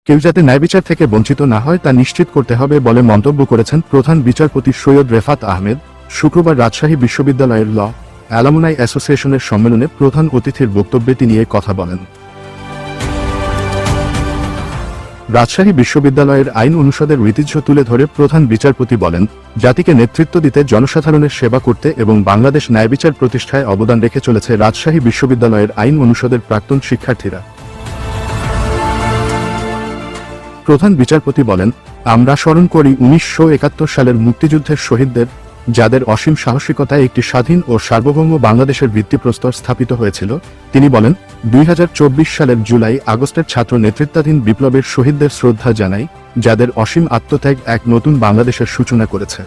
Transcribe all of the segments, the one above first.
কেউ যাতে ন্যায়বিচার থেকে বঞ্চিত না হয় তা নিশ্চিত করতে হবে বলে মন্তব্য করেছেন প্রধান বিচারপতি সৈয়দ রেফাত আহমেদ। শুক্রবার রাজশাহী বিশ্ববিদ্যালয়ের ল অ্যালামনাই অ্যাসোসিয়েশনের সম্মেলনে প্রধান অতিথির বক্তব্যে তিনি এ কথা বলেন। রাজশাহী বিশ্ববিদ্যালয়ের আইন অনুষদের ঐতিহ্য তুলে ধরে প্রধান বিচারপতি বলেন, জাতিকে নেতৃত্ব দিতে, জনসাধারণের সেবা করতে এবং বাংলাদেশ ন্যায়বিচার প্রতিষ্ঠায় অবদান রেখে চলেছে রাজশাহী বিশ্ববিদ্যালয়ের আইন অনুষদের প্রাক্তন শিক্ষার্থীরা। প্রধান বিচারপতি বলেন, আমরা স্মরণ করি 1971 সালের মুক্তিযুদ্ধের শহীদদের, যাদের অসীম সাহসিকতায় একটি স্বাধীন ও সার্বভৌম বাংলাদেশের ভিত্তিপ্রস্তর স্থাপিত হয়েছিল। তিনি বলেন, 2024 সালের জুলাই আগস্টের ছাত্র নেতৃত্বাধীন বিপ্লবের শহীদদের শ্রদ্ধা জানাই, যাদের অসীম আত্মত্যাগ এক নতুন বাংলাদেশের সূচনা করেছে।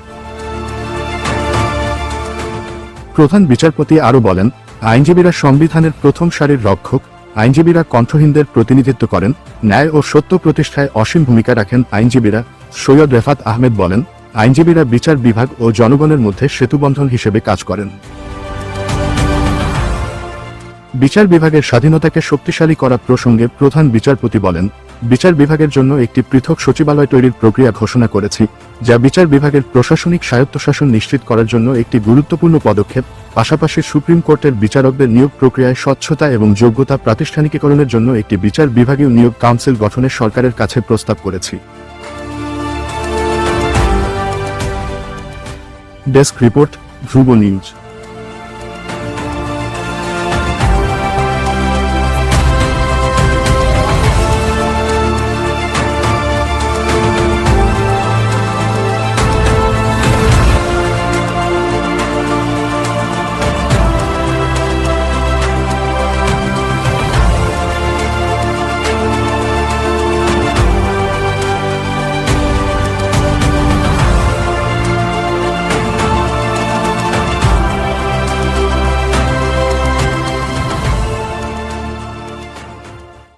প্রধান বিচারপতি আরও বলেন, আইনজীবীরা সংবিধানের প্রথম সারির রক্ষক, আইনজীবীরা কণ্ঠহীনদের প্রতিনিধিত্ব করেন, ন্যায় ও সত্য প্রতিষ্ঠায় অসীম ভূমিকা রাখেন আইনজীবীরা। সৈয়দ রেফাত আহমেদ বলেন, আইনজীবীরা বিচার বিভাগ ও জনগণের মধ্যে সেতুবন্ধন হিসেবে কাজ করেন। বিচার বিভাগের স্বাধীনতাকে শক্তিশালী করা প্রসঙ্গে প্রধান বিচারপতি বলেন, বিচার বিভাগের জন্য একটি পৃথক সচিবালয় তৈরির প্রক্রিয়া ঘোষণা করেছি, যা বিচার বিভাগের প্রশাসনিক স্বায়ত্তশাসন নিশ্চিত করার জন্য একটি গুরুত্বপূর্ণ পদক্ষেপ। পাশাপাশি সুপ্রিম কোর্টের বিচারকদের নিয়োগ প্রক্রিয়ায় স্বচ্ছতা এবং যোগ্যতা প্রাতিষ্ঠানিকীকরণের জন্য একটি বিচার বিভাগীয় নিয়োগ কাউন্সিল গঠনের সরকারের কাছে প্রস্তাব করেছি। ডেস্ক রিপোর্ট, ধ্রুব নিউজ।